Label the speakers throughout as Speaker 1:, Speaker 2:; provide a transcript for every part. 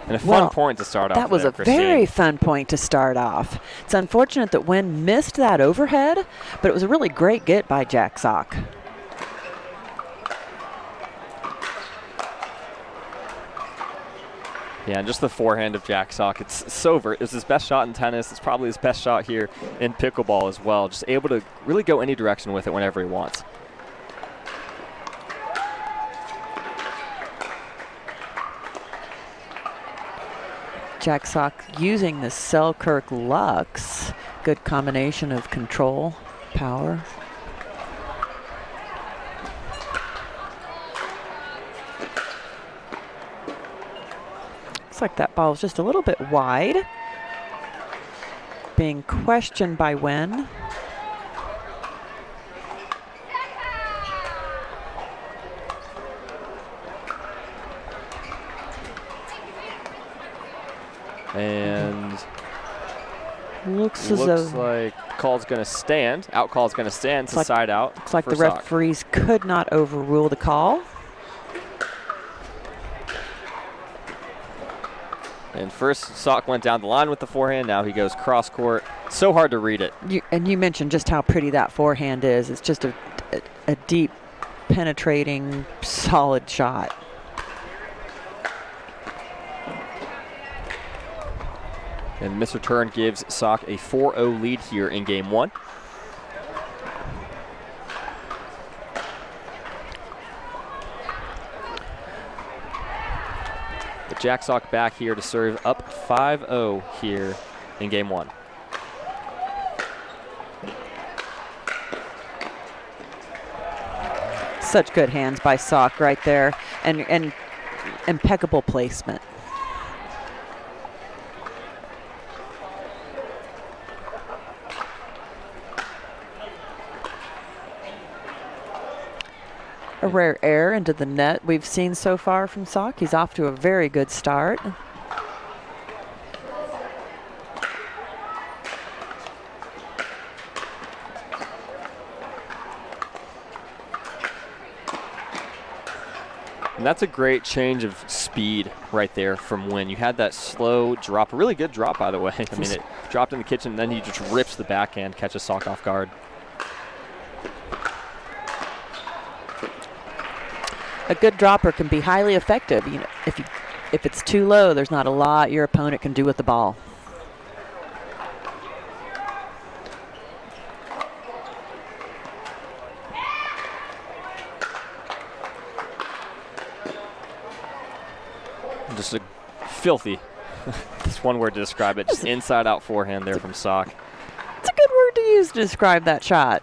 Speaker 1: And a fun point to start off.
Speaker 2: That was
Speaker 1: there,
Speaker 2: a very fun point to start off. It's unfortunate that Huynh missed that overhead, but it was a really great get by Jack Sock.
Speaker 1: Yeah, and just the forehand of Jack Sock. It's his best shot in tennis. It's probably his best shot here in pickleball as well. Just able to really go any direction with it whenever he wants.
Speaker 2: Jack Sock using the Selkirk Lux. Good combination of control, power. Looks like that ball is just a little bit wide. Being questioned by Huynh.
Speaker 1: And
Speaker 2: looks
Speaker 1: like call's going to stand. Out call's going to stand to side out.
Speaker 2: Looks like the referees could not overrule the call.
Speaker 1: And first, Sock went down the line with the forehand. Now he goes cross court. So hard to read it.
Speaker 2: You mentioned just how pretty that forehand is. It's just a deep, penetrating, solid shot.
Speaker 1: And Mr. Turn gives Sock a 4-0 lead here in game one. But Jack Sock back here to serve up 5-0 here in game one.
Speaker 2: Such good hands by Sock right there, and impeccable placement. A rare error into the net we've seen so far from Sock. He's off to a very good start.
Speaker 1: And that's a great change of speed right there from Huynh. You had that slow drop, a really good drop, by the way. I mean, it dropped in the kitchen, and then he just rips the backhand, catches Sock off guard.
Speaker 2: A good dropper can be highly effective. You know, if it's too low, there's not a lot your opponent can do with the ball.
Speaker 1: Just a filthy, that's one word to describe it, just inside out forehand there from Sock.
Speaker 2: It's a good word to use to describe that shot.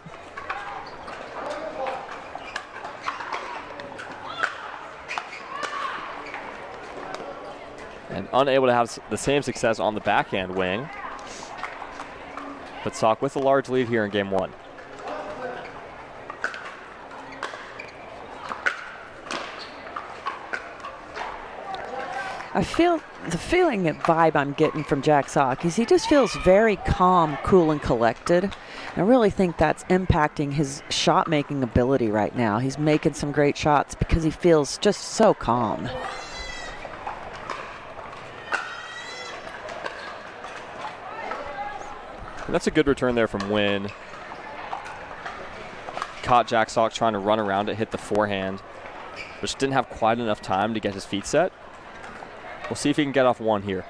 Speaker 1: And unable to have the same success on the backhand wing. But Sock with a large lead here in game one.
Speaker 2: I feel the feeling and vibe I'm getting from Jack Sock is he just feels very calm, cool, and collected. I really think that's impacting his shot-making ability right now. He's making some great shots because he feels just so calm.
Speaker 1: And that's a good return there from Huynh. Caught Jack Sock trying to run around it, hit the forehand, but just didn't have quite enough time to get his feet set. We'll see if he can get off one here.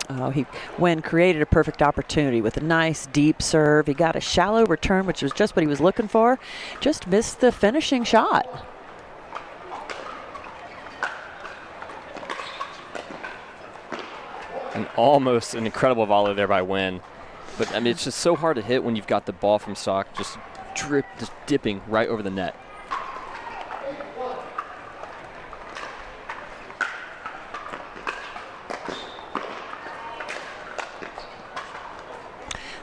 Speaker 2: Oh, Huynh created a perfect opportunity with a nice deep serve. He got a shallow return, which was just what he was looking for. Just missed the finishing shot.
Speaker 1: And almost an incredible volley there by Huynh. But I mean, it's just so hard to hit when you've got the ball from Sock just dipping right over the net.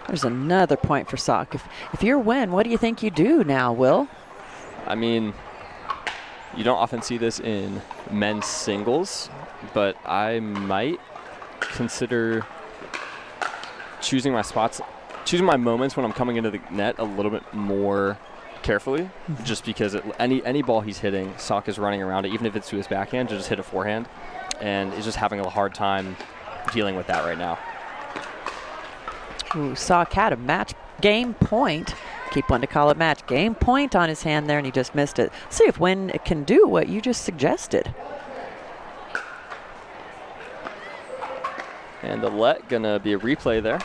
Speaker 2: There's another point for Sock. If you're Huynh, what do you think you do now, Will?
Speaker 1: I mean, you don't often see this in men's singles, but I might consider choosing my spots, choosing my moments when I'm coming into the net a little bit more carefully, just because any ball he's hitting, Sock is running around it, even if it's to his backhand, to just hit a forehand, and is just having a hard time dealing with that right now.
Speaker 2: Ooh, Sock had a match game point. Keep wanting to call it match game point on his hand there, and he just missed it. See if Huynh can do what you just suggested.
Speaker 1: And the let gonna be a replay there.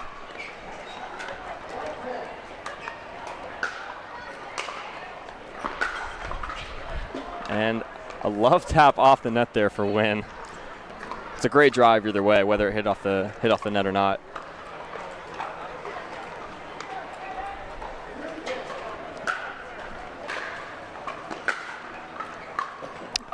Speaker 1: And a love tap off the net there for Huynh. It's a great drive either way, whether it hit off the net or not.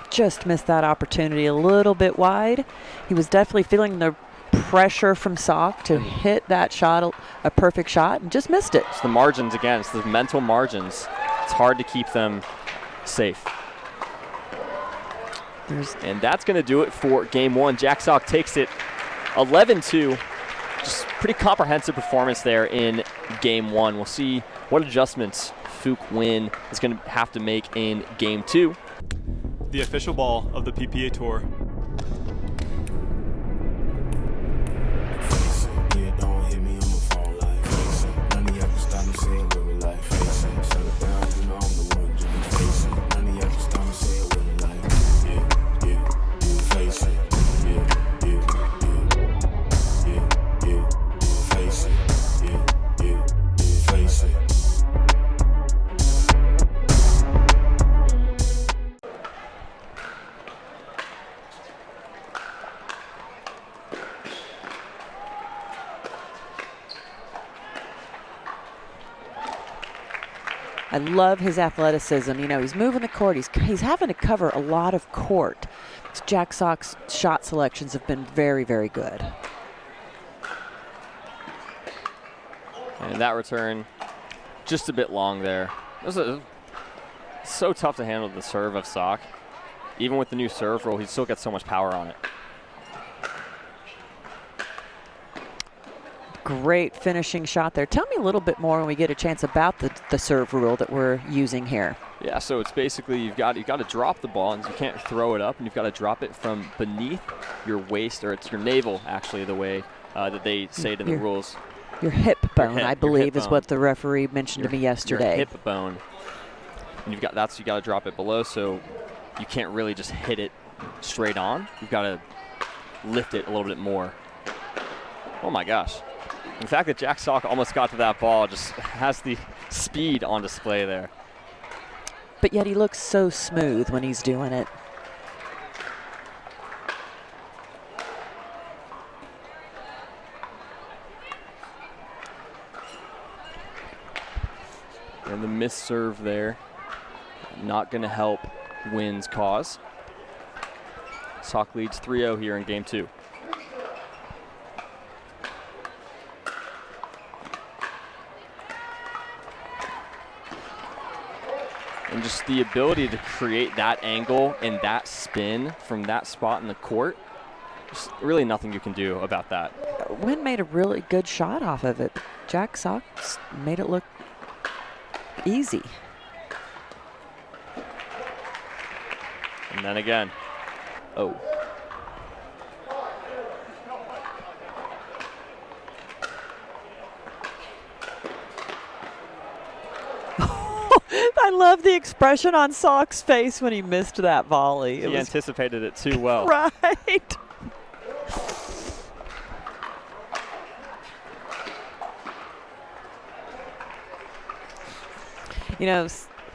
Speaker 2: Just missed that opportunity a little bit wide. He was definitely feeling the pressure from Sock to hit that shot, a perfect shot, and just missed it.
Speaker 1: It's the margins again. It's the mental margins. It's hard to keep them safe. And that's going to do it for game one. Jack Sock takes it 11-2. Just pretty comprehensive performance there in game one. We'll see what adjustments Phuc Huynh is going to have to make in game two.
Speaker 3: The official ball of the PPA Tour.
Speaker 2: I love his athleticism. You know, he's moving the court. He's having to cover a lot of court. Jack Sock's shot selections have been very, very good.
Speaker 1: And that return, just a bit long there. It was so tough to handle the serve of Sock. Even with the new serve roll, he still gets so much power on it.
Speaker 2: Great finishing shot there. Tell me a little bit more when we get a chance about the serve rule that we're using here.
Speaker 1: Yeah, so it's basically you've got to drop the ball, and you can't throw it up, and you've got to drop it from beneath your waist, or it's your navel, actually, the way that they say it in the rules.
Speaker 2: Your hip bone, I believe, is what the referee mentioned to me yesterday.
Speaker 1: Your hip bone. And you got to drop it below, so you can't really just hit it straight on. You've got to lift it a little bit more. Oh my gosh. The fact that Jack Sock almost got to that ball just has the speed on display there.
Speaker 2: But yet he looks so smooth when he's doing it.
Speaker 1: And the missed serve there, not going to help Huynh's cause. Sock leads 3-0 here in game two. And just the ability to create that angle and that spin from that spot in the court, just really nothing you can do about that.
Speaker 2: Huynh made a really good shot off of it. Jack Sock made it look easy.
Speaker 1: And then again, oh.
Speaker 2: I love the expression on Sock's face when he missed that volley.
Speaker 1: He anticipated it too well.
Speaker 2: Right. You know,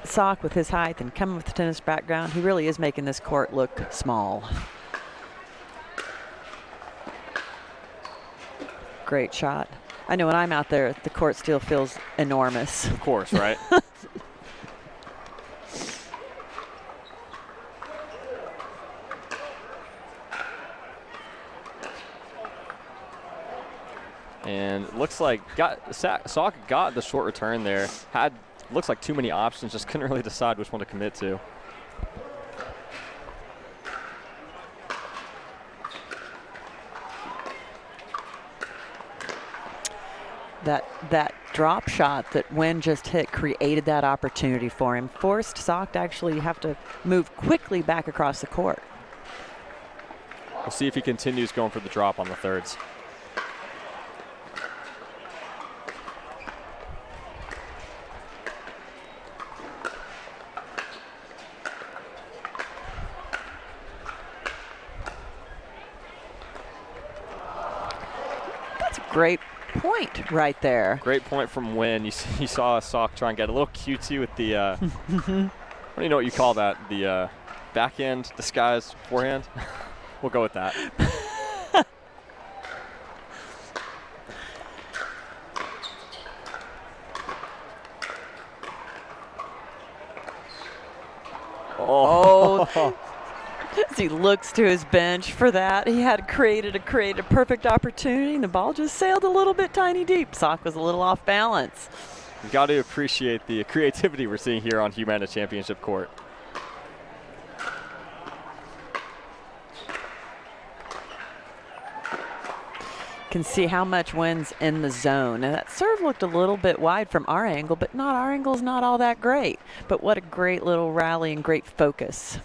Speaker 2: Sock with his height and coming with the tennis background, he really is making this court look small. Great shot. I know when I'm out there, the court still feels enormous.
Speaker 1: Of course, right? And it looks like Sock got the short return there. Looks like too many options, just couldn't really decide which one to commit to.
Speaker 2: That drop shot that Huynh just hit created that opportunity for him, forced Sock to actually have to move quickly back across the court.
Speaker 1: We'll see if he continues going for the drop on the thirds.
Speaker 2: That's a great point right there.
Speaker 1: Great point from Huynh. You saw Sock try and get a little cutesy with the, I don't even know what you call that, the backhand disguised forehand. We'll go with that.
Speaker 2: Oh. As he looks to his bench for that, he had created a perfect opportunity, and the ball just sailed a little bit tiny deep. Sock was a little off balance.
Speaker 1: You've got to appreciate the creativity we're seeing here on Humana Championship Court.
Speaker 2: Can see how much Huynh in the zone. And that serve looked a little bit wide from our angle, but our angle is not all that great. But what a great little rally and great focus.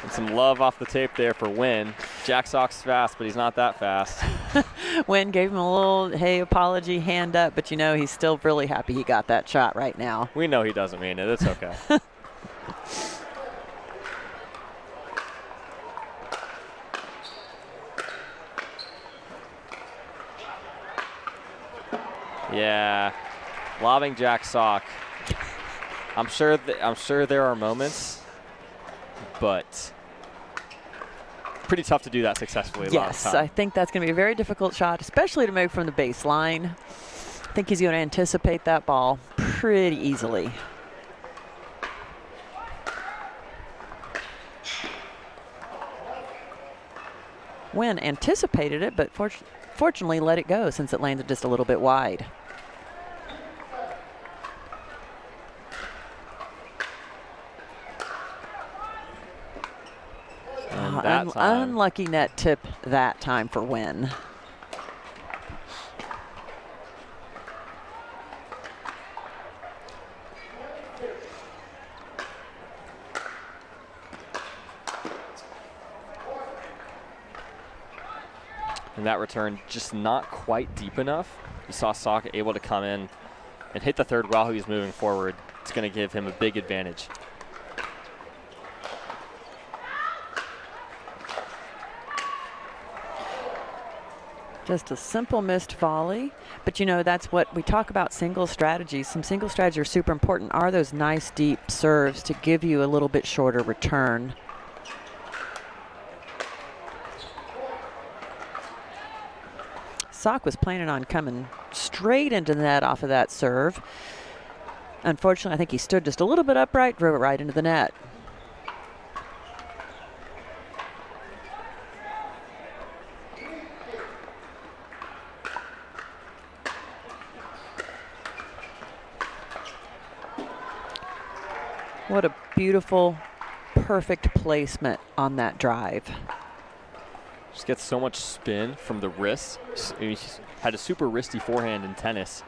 Speaker 1: And some love off the tape there for Huynh. Jack Sock's fast, but he's not that fast.
Speaker 2: Huynh gave him a little, hey, apology, hand up, but you know he's still really happy he got that shot right now.
Speaker 1: We know he doesn't mean it. It's okay. Yeah, lobbing Jack Sock. I'm sure there are moments, but pretty tough to do that successfully.
Speaker 2: Yes, I think that's going to be a very difficult shot, especially to move from the baseline. I think he's going to anticipate that ball pretty easily. Huynh anticipated it, but fortunately let it go since it landed just a little bit wide. Unlucky net tip that time for Huynh.
Speaker 1: And that return just not quite deep enough. You saw Sock able to come in and hit the third while he was moving forward. It's going to give him a big advantage.
Speaker 2: Just a simple missed volley. But, you know, that's what we talk about single strategies. Some single strategies are super important, are those nice deep serves to give you a little bit shorter return. Sock was planning on coming straight into the net off of that serve. Unfortunately, I think he stood just a little bit upright, drove it right into the net. What a beautiful, perfect placement on that drive.
Speaker 1: Just gets so much spin from the wrist. He's had a super wristy forehand in tennis.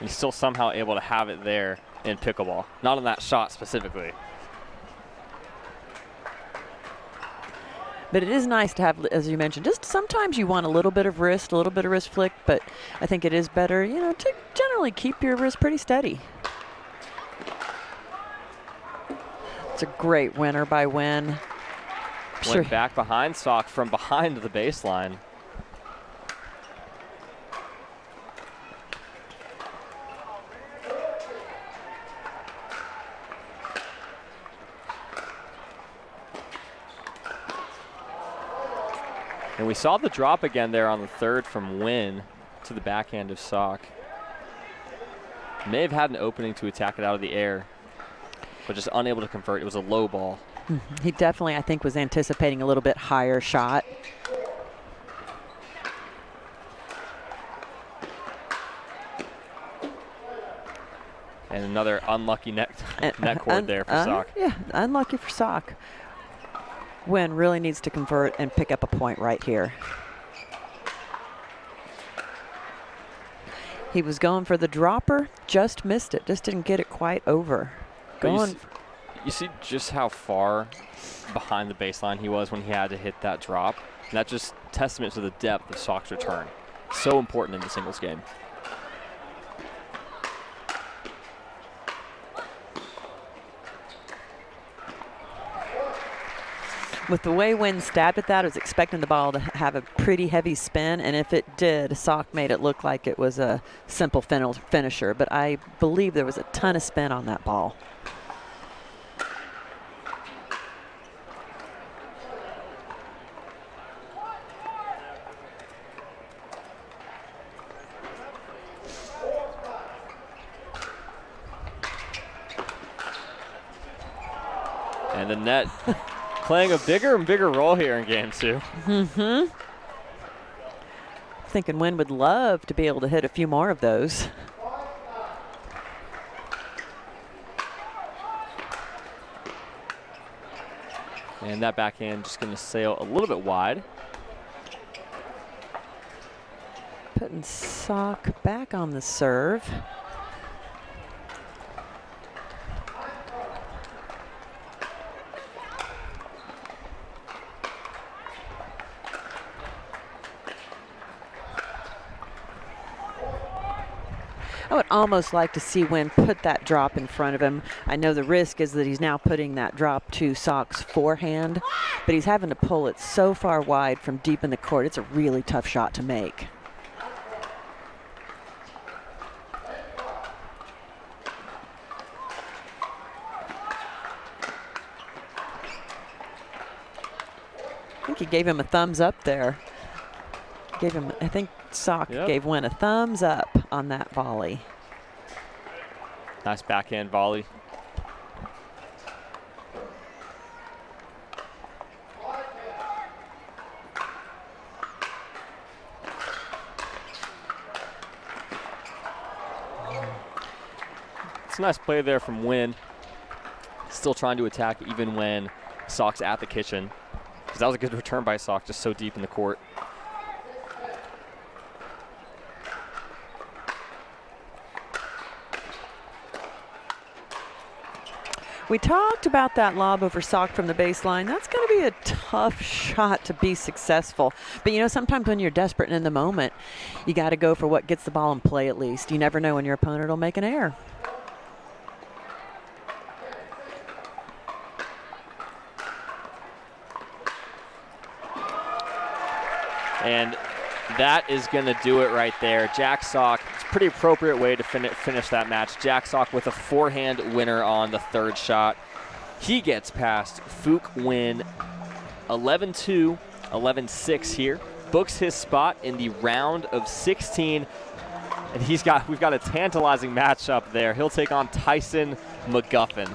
Speaker 1: And he's still somehow able to have it there in pickleball. Not on that shot specifically.
Speaker 2: But it is nice to have, as you mentioned, just sometimes you want a little bit of wrist flick, but I think it is better, you know, to generally keep your wrist pretty steady. It's a great winner by Huynh.
Speaker 1: Went back behind Sock from behind the baseline. And we saw the drop again there on the third from Huynh to the backhand of Sock. May have had an opening to attack it out of the air, but just unable to convert. It was a low ball.
Speaker 2: He definitely, I think, was anticipating a little bit higher shot.
Speaker 1: And another unlucky net cord there for Phuc.
Speaker 2: Yeah, unlucky for Phuc. Huynh really needs to convert and pick up a point right here. He was going for the dropper, just missed it, just didn't get it quite over.
Speaker 1: You see just how far behind the baseline he was when he had to hit that drop. And that's just testament to the depth of Phuc's return. So important in the singles game.
Speaker 2: With the way Huynh stabbed at that, I was expecting the ball to have a pretty heavy spin, and if it did, Phuc made it look like it was a simple finisher, but I believe there was a ton of spin on that ball.
Speaker 1: And the net playing a bigger and bigger role here in game 2.
Speaker 2: Thinking Huynh would love to be able to hit a few more of those.
Speaker 1: And that backhand just going to sail a little bit wide.
Speaker 2: Putting Phuc back on the serve. I would almost like to see Huynh put that drop in front of him. I know the risk is that he's now putting that drop to Phuc's forehand, but he's having to pull it so far wide from deep in the court. It's a really tough shot to make. I think he gave him a thumbs up there. I think Phuc gave Huynh a thumbs up on that volley.
Speaker 1: Nice backhand volley. It's a nice play there from Huynh. Still trying to attack even when Phuc's at the kitchen. Because that was a good return by Phuc, just so deep in the court.
Speaker 2: We talked about that lob over Phuc from the baseline. That's going to be a tough shot to be successful. But, you know, sometimes when you're desperate and in the moment, you got to go for what gets the ball in play at least. You never know when your opponent will make an error.
Speaker 1: And that is going to do it right there. Jack Phuc, it's a pretty appropriate way to finish that match. Jack Phuc with a forehand winner on the third shot. He gets past Phuc Huynh 11-2, 11-6 here. Books his spot in the round of 16. And we've got a tantalizing matchup there. He'll take on Tyson McGuffin.